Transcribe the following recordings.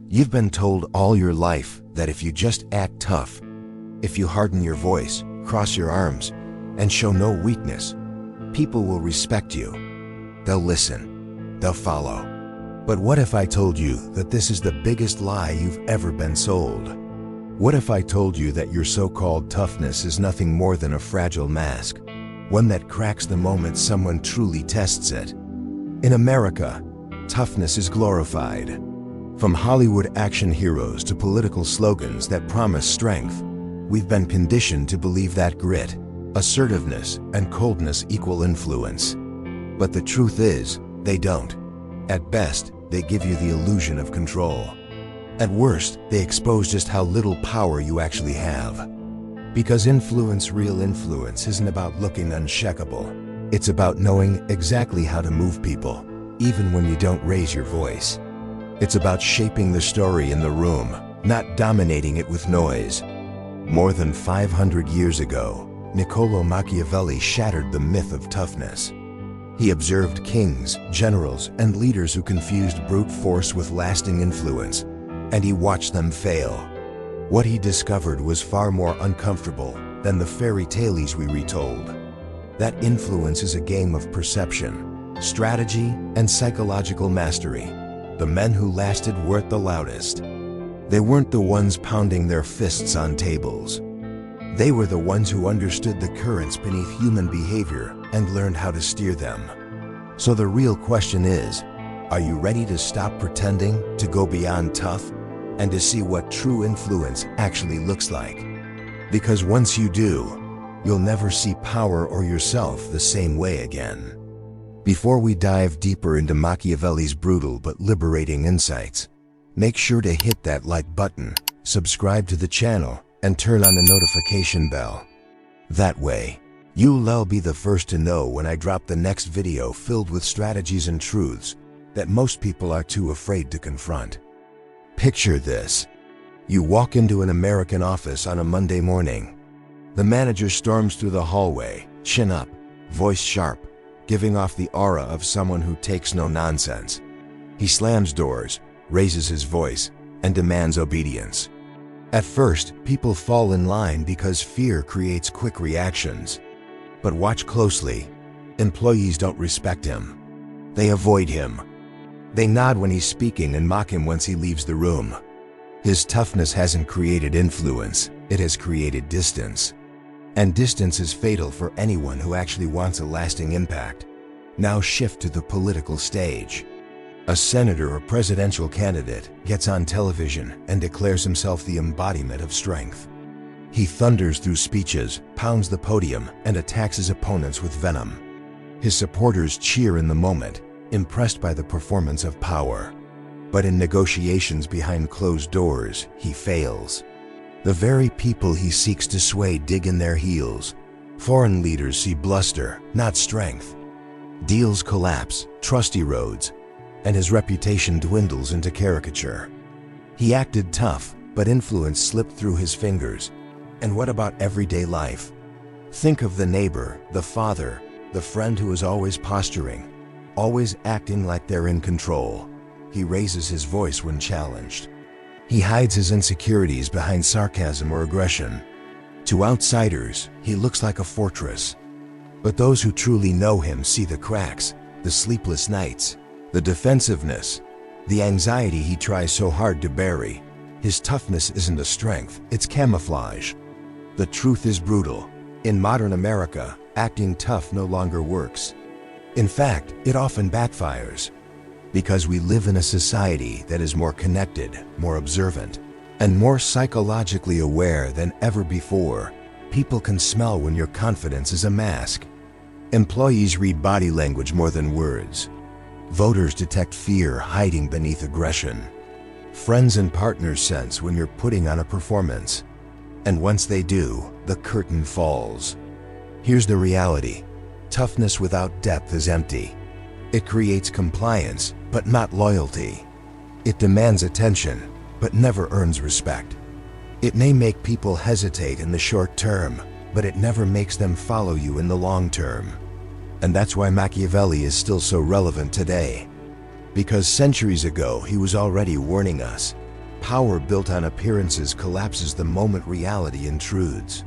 You've been told all your life that if you just act tough, if you harden your voice, cross your arms, and show no weakness, people will respect you. They'll listen. They'll follow. But what if I told you that this is the biggest lie you've ever been sold? What if I told you that your so-called toughness is nothing more than a fragile mask, one that cracks the moment someone truly tests it? In America, toughness is glorified. From Hollywood action heroes to political slogans that promise strength, we've been conditioned to believe that grit, assertiveness, and coldness equal influence. But the truth is, they don't. At best, they give you the illusion of control. At worst, they expose just how little power you actually have. Because real influence isn't about looking unshakable. It's about knowing exactly how to move people, even when you don't raise your voice. It's about shaping the story in the room, not dominating it with noise. More than 500 years ago, Niccolò Machiavelli shattered the myth of toughness. He observed kings, generals, and leaders who confused brute force with lasting influence, and he watched them fail. What he discovered was far more uncomfortable than the fairy tales we retold. That influence is a game of perception, strategy, and psychological mastery. The men who lasted weren't the loudest. They weren't the ones pounding their fists on tables. They were the ones who understood the currents beneath human behavior and learned how to steer them. So the real question is, are you ready to stop pretending, to go beyond tough, and to see what true influence actually looks like? Because once you do, you'll never see power or yourself the same way again. Before we dive deeper into Machiavelli's brutal but liberating insights, make sure to hit that like button, subscribe to the channel, and turn on the notification bell. That way, you'll be the first to know when I drop the next video filled with strategies and truths that most people are too afraid to confront. Picture this. You walk into an American office on a Monday morning. The manager storms through the hallway, chin up, voice sharp, giving off the aura of someone who takes no nonsense. He slams doors, raises his voice, and demands obedience. At first, people fall in line because fear creates quick reactions. But watch closely. Employees don't respect him. They avoid him. They nod when he's speaking and mock him once he leaves the room. His toughness hasn't created influence, it has created distance. And distance is fatal for anyone who actually wants a lasting impact. Now shift to the political stage. A senator or presidential candidate gets on television and declares himself the embodiment of strength. He thunders through speeches, pounds the podium, and attacks his opponents with venom. His supporters cheer in the moment, impressed by the performance of power. But in negotiations behind closed doors, he fails. The very people he seeks to sway dig in their heels. Foreign leaders see bluster, not strength. Deals collapse, trust erodes, and his reputation dwindles into caricature. He acted tough, but influence slipped through his fingers. And what about everyday life? Think of the neighbor, the father, the friend who is always posturing, always acting like they're in control. He raises his voice when challenged. He hides his insecurities behind sarcasm or aggression. To outsiders, he looks like a fortress. But those who truly know him see the cracks, the sleepless nights, the defensiveness, the anxiety he tries so hard to bury. His toughness isn't a strength, it's camouflage. The truth is brutal. In modern America, acting tough no longer works. In fact, it often backfires. Because we live in a society that is more connected, more observant, and more psychologically aware than ever before, people can smell when your confidence is a mask. Employees read body language more than words. Voters detect fear hiding beneath aggression. Friends and partners sense when you're putting on a performance. And once they do, the curtain falls. Here's the reality. Toughness without depth is empty. It creates compliance, but not loyalty. It demands attention, but never earns respect. It may make people hesitate in the short term, but it never makes them follow you in the long term. And that's why Machiavelli is still so relevant today. Because centuries ago he was already warning us, Power built on appearances collapses the moment reality intrudes.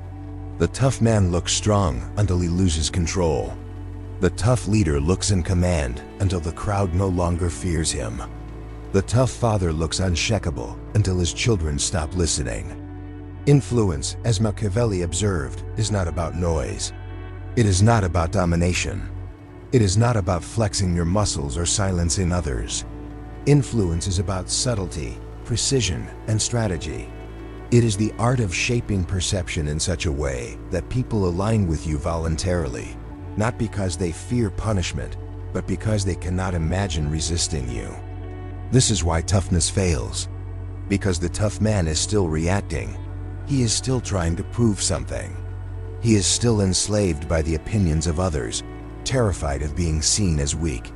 The tough man looks strong until he loses control. The tough leader looks in command until the crowd no longer fears him. The tough father looks unshakable until his children stop listening. Influence, as Machiavelli observed, is not about noise. It is not about domination. It is not about flexing your muscles or silencing others. Influence is about subtlety, precision, and strategy. It is the art of shaping perception in such a way that people align with you voluntarily, not because they fear punishment, but because they cannot imagine resisting you. This is why toughness fails. Because the tough man is still reacting. He is still trying to prove something. He is still enslaved by the opinions of others, terrified of being seen as weak.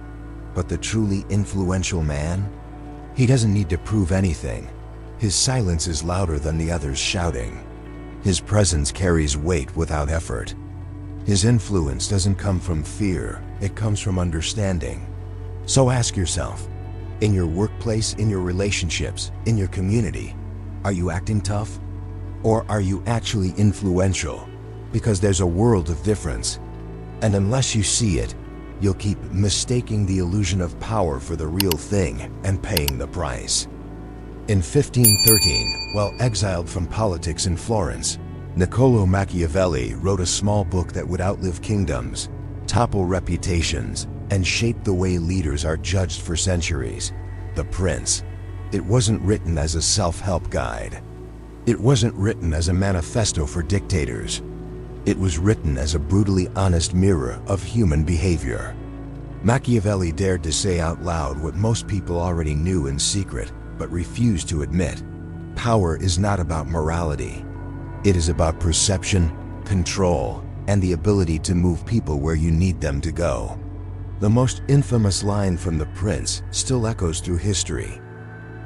But the truly influential man? He doesn't need to prove anything. His silence is louder than the others shouting. His presence carries weight without effort. His influence doesn't come from fear, it comes from understanding. So ask yourself, in your workplace, in your relationships, in your community, are you acting tough? Or are you actually influential? Because there's a world of difference. And unless you see it, you'll keep mistaking the illusion of power for the real thing and paying the price. In 1513, while exiled from politics in Florence, Niccolò Machiavelli wrote a small book that would outlive kingdoms, topple reputations, and shape the way leaders are judged for centuries. The Prince. It wasn't written as a self-help guide. It wasn't written as a manifesto for dictators. It was written as a brutally honest mirror of human behavior. Machiavelli dared to say out loud what most people already knew in secret, but refused to admit. Power is not about morality. It is about perception, control, and the ability to move people where you need them to go. The most infamous line from The Prince still echoes through history.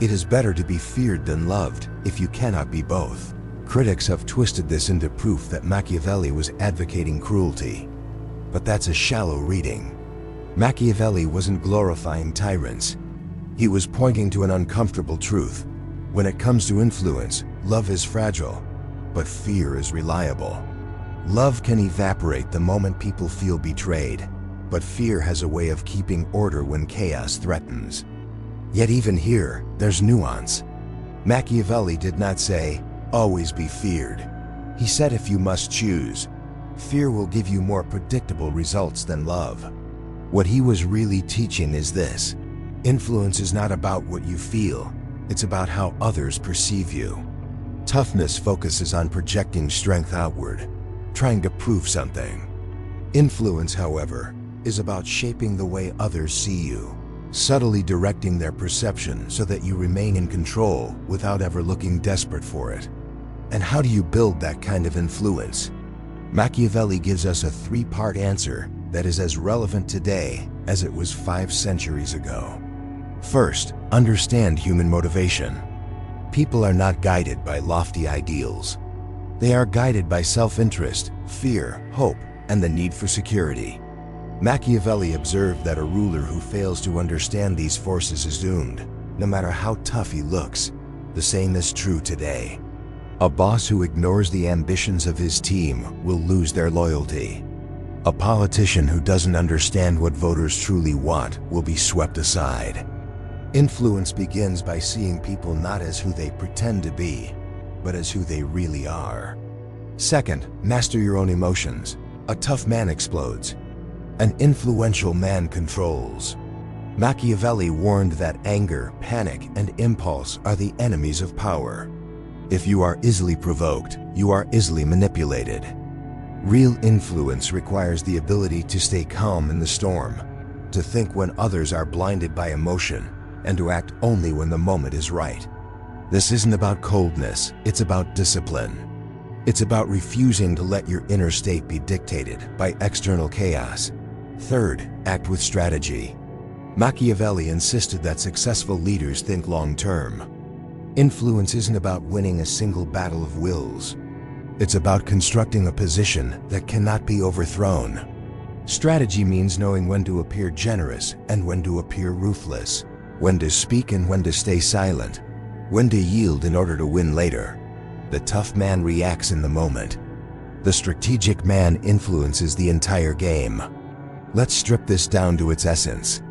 It is better to be feared than loved if you cannot be both. Critics have twisted this into proof that Machiavelli was advocating cruelty. But that's a shallow reading. Machiavelli wasn't glorifying tyrants. He was pointing to an uncomfortable truth. When it comes to influence, love is fragile, but fear is reliable. Love can evaporate the moment people feel betrayed, but fear has a way of keeping order when chaos threatens. Yet even here, there's nuance. Machiavelli did not say, "Always be feared." He said if you must choose, fear will give you more predictable results than love. What he was really teaching is this: influence is not about what you feel, it's about how others perceive you. Toughness focuses on projecting strength outward, trying to prove something. Influence, however, is about shaping the way others see you, subtly directing their perception so that you remain in control without ever looking desperate for it. And how do you build that kind of influence? Machiavelli gives us a three-part answer that is as relevant today as it was 5 centuries ago. First, understand human motivation. People are not guided by lofty ideals. They are guided by self-interest, fear, hope, and the need for security. Machiavelli observed that a ruler who fails to understand these forces is doomed, no matter how tough he looks. The same is true today. A boss who ignores the ambitions of his team will lose their loyalty. A politician who doesn't understand what voters truly want will be swept aside. Influence begins by seeing people not as who they pretend to be, but as who they really are. Second, master your own emotions. A tough man explodes. An influential man controls. Machiavelli warned that anger, panic, and impulse are the enemies of power. If you are easily provoked, you are easily manipulated. Real influence requires the ability to stay calm in the storm, to think when others are blinded by emotion, and to act only when the moment is right. This isn't about coldness, it's about discipline. It's about refusing to let your inner state be dictated by external chaos. Third, act with strategy. Machiavelli insisted that successful leaders think long-term. Influence isn't about winning a single battle of wills. It's about constructing a position that cannot be overthrown. Strategy means knowing when to appear generous and when to appear ruthless, when to speak and when to stay silent. when to yield in order to win later. The tough man reacts in the moment. The strategic man influences the entire game. Let's strip this down to its essence.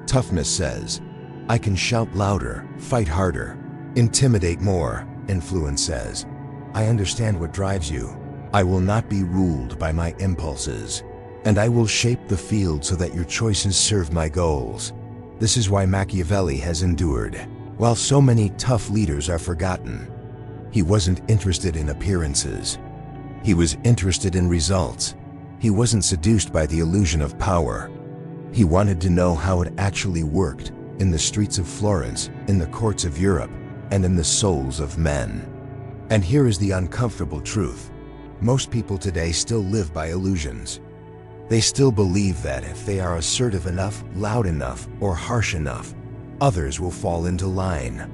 Toughness says, I can shout louder, fight harder, intimidate more. Influence says, I understand what drives you. I will not be ruled by my impulses, and I will shape the field so that your choices serve my goals. This is why Machiavelli has endured, while so many tough leaders are forgotten. He wasn't interested in appearances. He was interested in results. He wasn't seduced by the illusion of power. He wanted to know how it actually worked in the streets of Florence, in the courts of Europe, and in the souls of men. And here is the uncomfortable truth. Most people today still live by illusions. They still believe that if they are assertive enough, loud enough, or harsh enough, others will fall into line.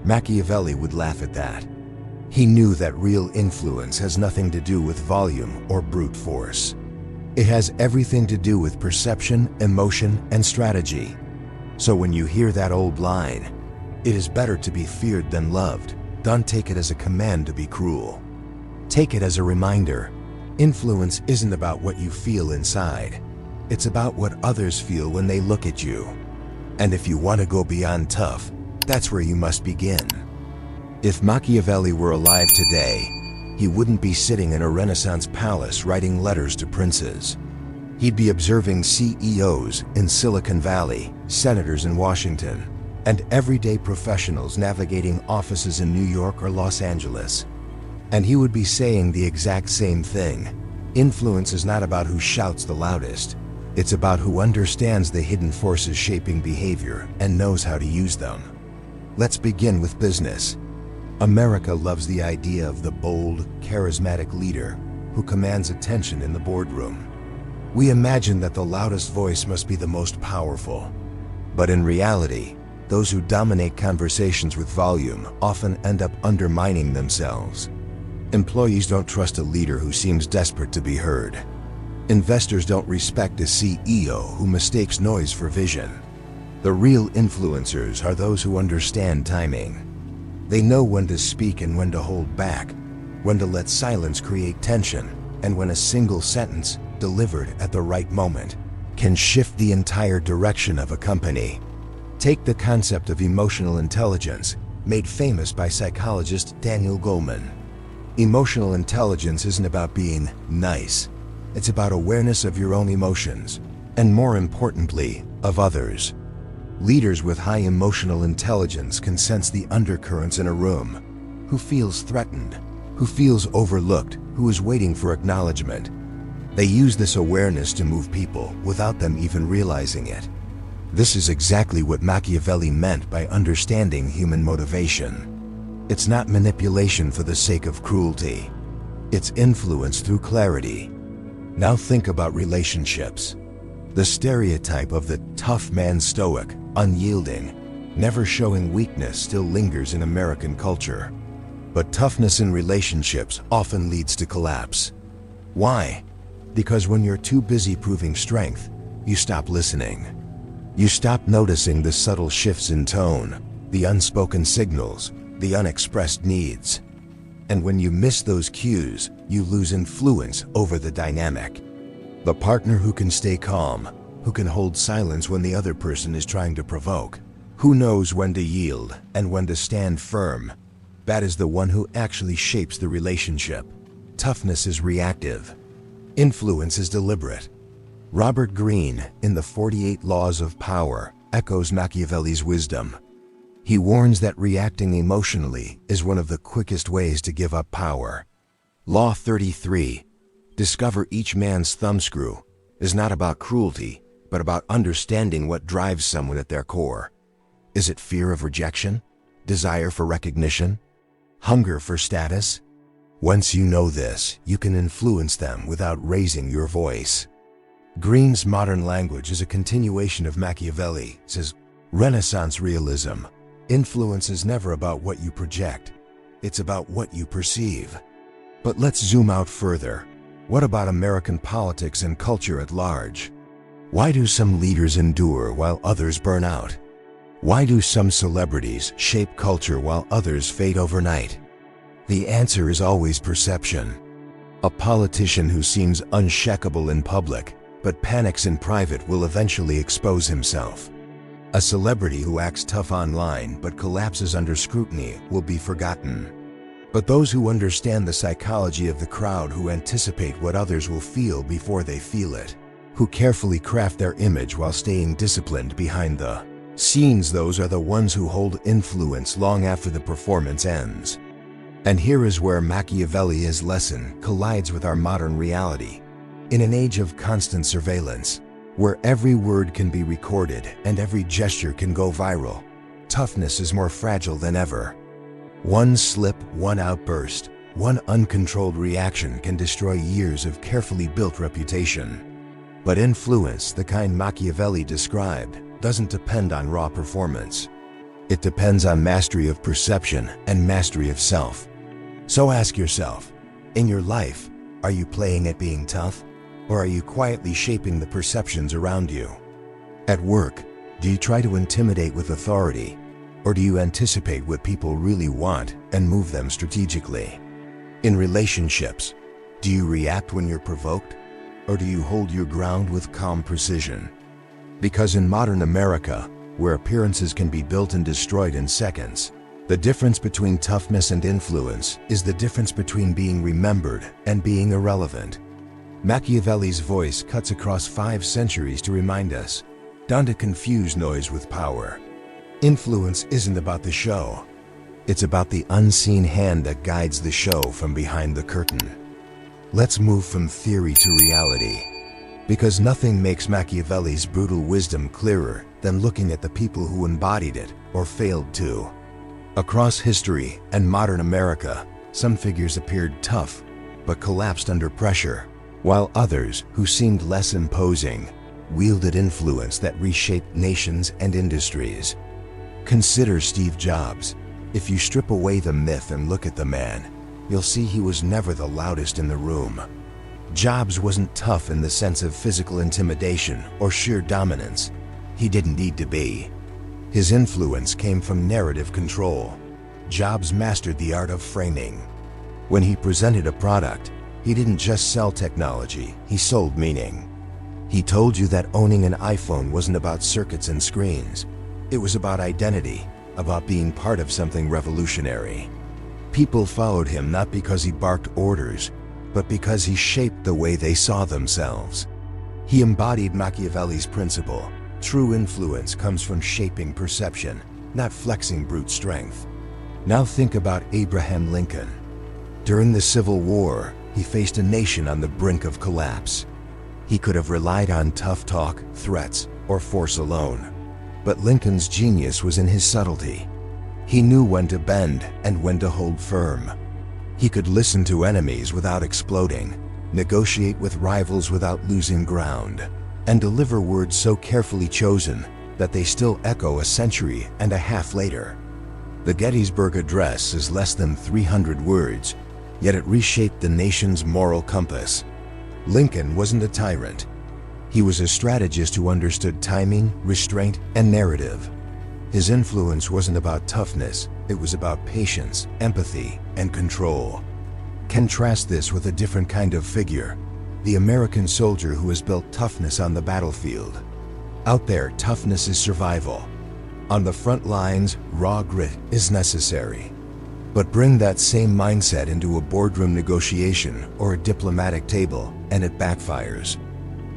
Machiavelli would laugh at that. He knew that real influence has nothing to do with volume or brute force. It has everything to do with perception, emotion, and strategy. So when you hear that old line, it is better to be feared than loved, don't take it as a command to be cruel. Take it as a reminder. Influence isn't about what you feel inside. It's about what others feel when they look at you. And if you want to go beyond tough, that's where you must begin. If Machiavelli were alive today, he wouldn't be sitting in a Renaissance palace writing letters to princes. He'd be observing CEOs in Silicon Valley, senators in Washington, and everyday professionals navigating offices in New York or Los Angeles. And he would be saying the exact same thing. Influence is not about who shouts the loudest. It's about who understands the hidden forces shaping behavior and knows how to use them. Let's begin with business. America loves the idea of the bold, charismatic leader who commands attention in the boardroom. We imagine that the loudest voice must be the most powerful. But in reality, those who dominate conversations with volume often end up undermining themselves. Employees don't trust a leader who seems desperate to be heard. Investors don't respect a CEO who mistakes noise for vision. The real influencers are those who understand timing. They know when to speak and when to hold back, when to let silence create tension, and when a single sentence, delivered at the right moment, can shift the entire direction of a company. Take the concept of emotional intelligence, made famous by psychologist Daniel Goleman. Emotional intelligence isn't about being nice. It's about awareness of your own emotions, and more importantly, of others. Leaders with high emotional intelligence can sense the undercurrents in a room. Who feels threatened? Who feels overlooked? Who is waiting for acknowledgement? They use this awareness to move people without them even realizing it. This is exactly what Machiavelli meant by understanding human motivation. It's not manipulation for the sake of cruelty. It's influence through clarity. Now think about relationships. The stereotype of the tough man, stoic, unyielding, never showing weakness still lingers in American culture. But toughness in relationships often leads to collapse. Why? Because when you're too busy proving strength, you stop listening. You stop noticing the subtle shifts in tone, the unspoken signals, the unexpressed needs. And when you miss those cues, you lose influence over the dynamic. The partner who can stay calm, who can hold silence when the other person is trying to provoke, who knows when to yield and when to stand firm, that is the one who actually shapes the relationship. Toughness is reactive. Influence is deliberate. Robert Greene, in The 48 Laws of Power, echoes Machiavelli's wisdom. He warns that reacting emotionally is one of the quickest ways to give up power. Law 33, discover each man's thumbscrew, is not about cruelty, but about understanding what drives someone at their core. Is it fear of rejection? Desire for recognition? Hunger for status? Once you know this, you can influence them without raising your voice. Greene's modern language is a continuation of Machiavelli, says, Renaissance realism. Influence is never about what you project. It's about what you perceive. But let's zoom out further. What about American politics and culture at large? Why do some leaders endure while others burn out? Why do some celebrities shape culture while others fade overnight? The answer is always perception. A politician who seems unshakable in public but panics in private will eventually expose himself. A celebrity who acts tough online but collapses under scrutiny will be forgotten. But those who understand the psychology of the crowd, who anticipate what others will feel before they feel it, who carefully craft their image while staying disciplined behind the scenes, those are the ones who hold influence long after the performance ends. And here is where Machiavelli's lesson collides with our modern reality. In an age of constant surveillance, where every word can be recorded and every gesture can go viral, toughness is more fragile than ever. One slip, one outburst, one uncontrolled reaction can destroy years of carefully built reputation. But influence, the kind Machiavelli described, doesn't depend on raw performance. It depends on mastery of perception and mastery of self. So ask yourself, in your life, are you playing at being tough? Or are you quietly shaping the perceptions around you? At work, do you try to intimidate with authority? Or do you anticipate what people really want and move them strategically? In relationships, do you react when you're provoked? Or do you hold your ground with calm precision? Because in modern America, where appearances can be built and destroyed in seconds, the difference between toughness and influence is the difference between being remembered and being irrelevant. Machiavelli's voice cuts across 5 centuries to remind us, don't confuse noise with power. Influence isn't about the show. It's about the unseen hand that guides the show from behind the curtain. Let's move from theory to reality, because nothing makes Machiavelli's brutal wisdom clearer than looking at the people who embodied it or failed to. Across history and modern America, some figures appeared tough but collapsed under pressure, while others, who seemed less imposing, wielded influence that reshaped nations and industries. Consider Steve Jobs. If you strip away the myth and look at the man, you'll see he was never the loudest in the room. Jobs wasn't tough in the sense of physical intimidation or sheer dominance. He didn't need to be. His influence came from narrative control. Jobs mastered the art of framing. When he presented a product, he didn't just sell technology, he sold meaning. He told you that owning an iPhone wasn't about circuits and screens. It was about identity, about being part of something revolutionary. People followed him not because he barked orders, but because he shaped the way they saw themselves. He embodied Machiavelli's principle. True influence comes from shaping perception, not flexing brute strength. Now think about Abraham Lincoln. During the Civil War, he faced a nation on the brink of collapse. He could have relied on tough talk, threats, or force alone. But Lincoln's genius was in his subtlety. He knew when to bend and when to hold firm. He could listen to enemies without exploding, negotiate with rivals without losing ground, and deliver words so carefully chosen that they still echo a century and a half later. The Gettysburg Address is less than 300 words, yet it reshaped the nation's moral compass. Lincoln wasn't a tyrant. He was a strategist who understood timing, restraint, and narrative. His influence wasn't about toughness, it was about patience, empathy, and control. Contrast this with a different kind of figure, the American soldier who has built toughness on the battlefield. Out there, toughness is survival. On the front lines, raw grit is necessary. But bring that same mindset into a boardroom negotiation or a diplomatic table, and it backfires.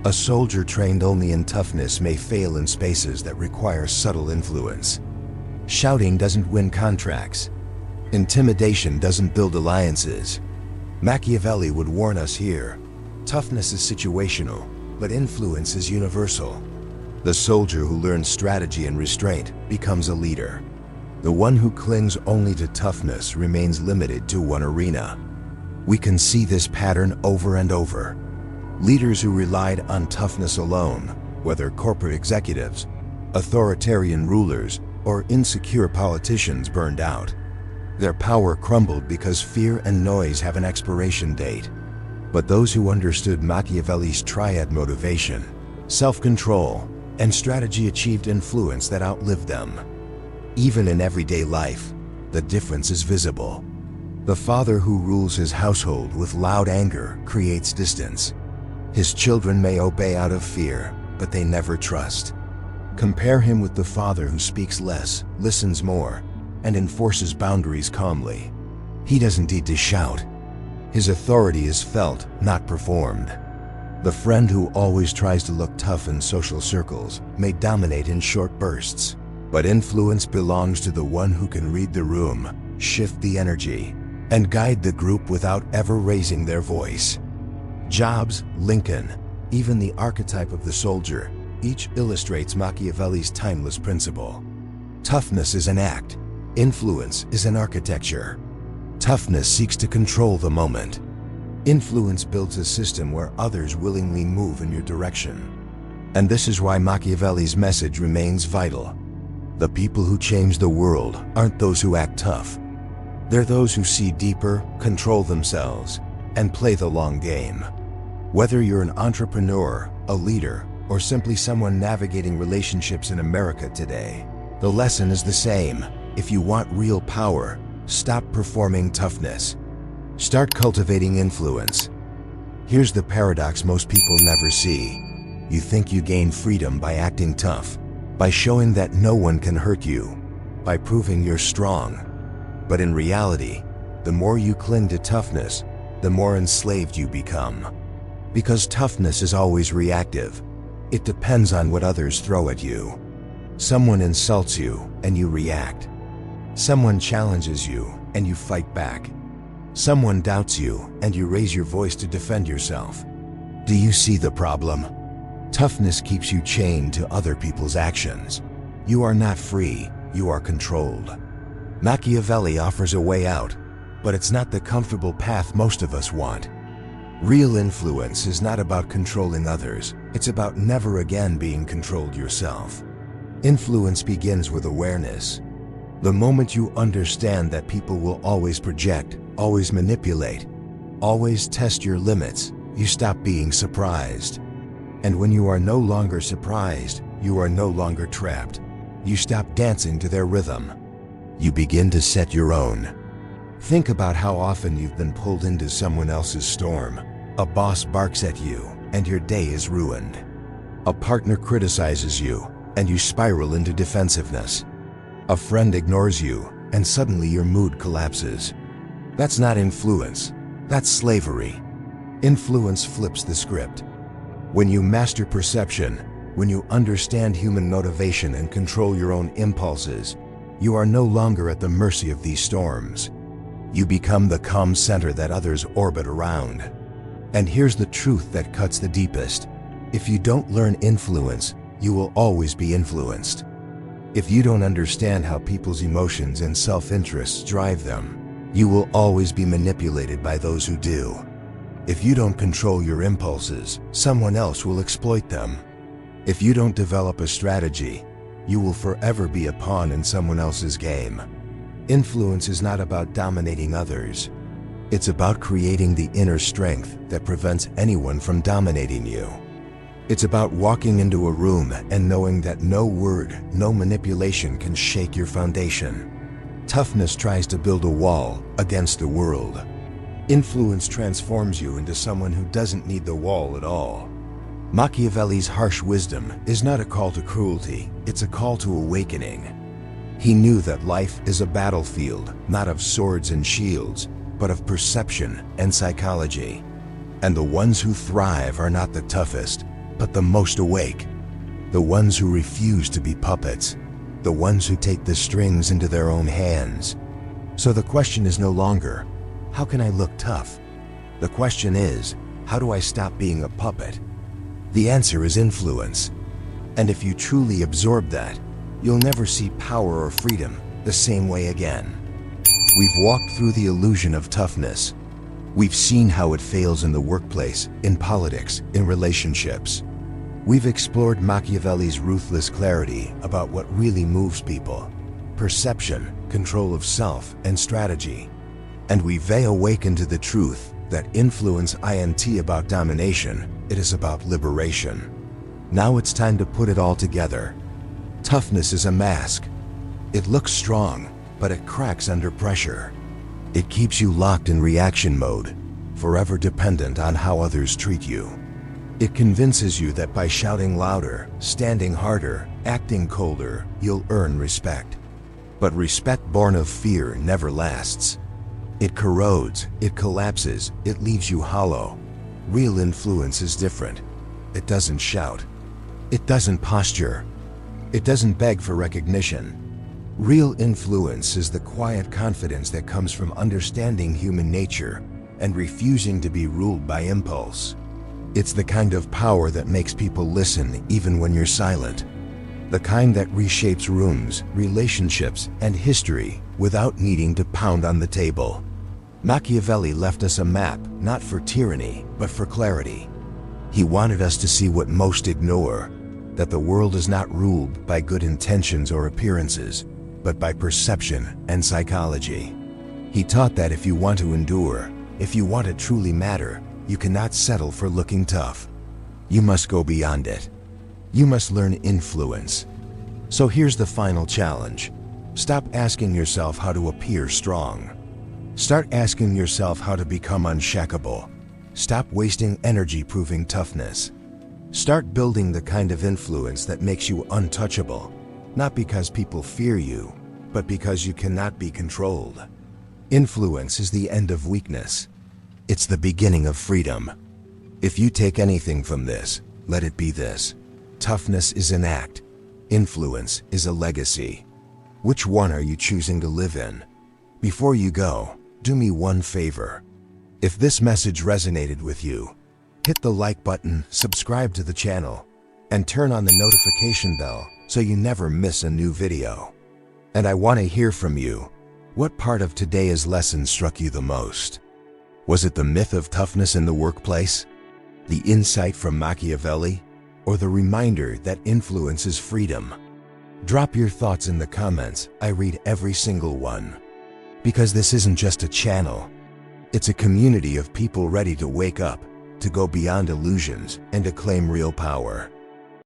A soldier trained only in toughness may fail in spaces that require subtle influence. Shouting doesn't win contracts. Intimidation doesn't build alliances. Machiavelli would warn us here. Toughness is situational, but influence is universal. The soldier who learns strategy and restraint becomes a leader. The one who clings only to toughness remains limited to one arena. We can see this pattern over and over. Leaders who relied on toughness alone, whether corporate executives, authoritarian rulers, or insecure politicians, burned out. Their power crumbled because fear and noise have an expiration date. But those who understood Machiavelli's triad motivation, self-control, and strategy achieved influence that outlived them. Even in everyday life, the difference is visible. The father who rules his household with loud anger creates distance. His children may obey out of fear, but they never trust. Compare him with the father who speaks less, listens more, and enforces boundaries calmly. He doesn't need to shout. His authority is felt, not performed. The friend who always tries to look tough in social circles may dominate in short bursts, but influence belongs to the one who can read the room, shift the energy, and guide the group without ever raising their voice. Jobs, Lincoln, even the archetype of the soldier, each illustrates Machiavelli's timeless principle. Toughness is an act. Influence is an architecture. Toughness seeks to control the moment. Influence builds a system where others willingly move in your direction. And this is why Machiavelli's message remains vital. The people who change the world aren't those who act tough. They're those who see deeper, control themselves, and play the long game. Whether you're an entrepreneur, a leader, or simply someone navigating relationships in America today, the lesson is the same. If you want real power, stop performing toughness. Start cultivating influence. Here's the paradox most people never see. You think you gain freedom by acting tough, by showing that no one can hurt you, by proving you're strong. But in reality, the more you cling to toughness, the more enslaved you become. Because toughness is always reactive. It depends on what others throw at you. Someone insults you and you react. Someone challenges you and you fight back. Someone doubts you and you raise your voice to defend yourself. Do you see the problem? Toughness keeps you chained to other people's actions. You are not free, you are controlled. Machiavelli offers a way out, but it's not the comfortable path most of us want. Real influence is not about controlling others, it's about never again being controlled yourself. Influence begins with awareness. The moment you understand that people will always project, always manipulate, always test your limits, you stop being surprised. And when you are no longer surprised, you are no longer trapped. You stop dancing to their rhythm. You begin to set your own. Think about how often you've been pulled into someone else's storm. A boss barks at you, and your day is ruined. A partner criticizes you, and you spiral into defensiveness. A friend ignores you, and suddenly your mood collapses. That's not influence, that's slavery. Influence flips the script. When you master perception, when you understand human motivation and control your own impulses, you are no longer at the mercy of these storms. You become the calm center that others orbit around. And here's the truth that cuts the deepest. If you don't learn influence, you will always be influenced. If you don't understand how people's emotions and self-interests drive them, you will always be manipulated by those who do. If you don't control your impulses, someone else will exploit them. If you don't develop a strategy, you will forever be a pawn in someone else's game. Influence is not about dominating others. It's about creating the inner strength that prevents anyone from dominating you. It's about walking into a room and knowing that no word, no manipulation can shake your foundation. Toughness tries to build a wall against the world. Influence transforms you into someone who doesn't need the wall at all. Machiavelli's harsh wisdom is not a call to cruelty, it's a call to awakening. He knew that life is a battlefield, not of swords and shields, but of perception and psychology. And the ones who thrive are not the toughest, but the most awake. The ones who refuse to be puppets. The ones who take the strings into their own hands. So the question is no longer, how can I look tough? The question is, how do I stop being a puppet? The answer is influence. And if you truly absorb that, you'll never see power or freedom the same way again. We've walked through the illusion of toughness. We've seen how it fails in the workplace, in politics, in relationships. We've explored Machiavelli's ruthless clarity about what really moves people: perception, control of self, and strategy. And we've awakened to the truth that influence isn't about domination, it is about liberation. Now it's time to put it all together. Toughness is a mask. It looks strong, but it cracks under pressure. It keeps you locked in reaction mode, forever dependent on how others treat you. It convinces you that by shouting louder, standing harder, acting colder, you'll earn respect. But respect born of fear never lasts. It corrodes, it collapses, it leaves you hollow. Real influence is different. It doesn't shout. It doesn't posture. It doesn't beg for recognition. Real influence is the quiet confidence that comes from understanding human nature and refusing to be ruled by impulse. It's the kind of power that makes people listen even when you're silent. The kind that reshapes rooms, relationships, and history without needing to pound on the table. Machiavelli left us a map, not for tyranny, but for clarity. He wanted us to see what most ignore, that the world is not ruled by good intentions or appearances, but by perception and psychology. He taught that if you want to endure, if you want to truly matter, you cannot settle for looking tough. You must go beyond it. You must learn influence. So here's the final challenge. Stop asking yourself how to appear strong. Start asking yourself how to become unshackable. Stop wasting energy proving toughness. Start building the kind of influence that makes you untouchable, not because people fear you, but because you cannot be controlled. Influence is the end of weakness. It's the beginning of freedom. If you take anything from this, let it be this. Toughness is an act. Influence is a legacy. Which one are you choosing to live in? Before you go, do me one favor. If this message resonated with you, hit the like button, subscribe to the channel, and turn on the notification bell so you never miss a new video. And I want to hear from you. What part of today's lesson struck you the most? Was it the myth of toughness in the workplace? The insight from Machiavelli? Or the reminder that influence is freedom? Drop your thoughts in the comments. I read every single one. Because this isn't just a channel. It's a community of people ready to wake up, to go beyond illusions, and to claim real power.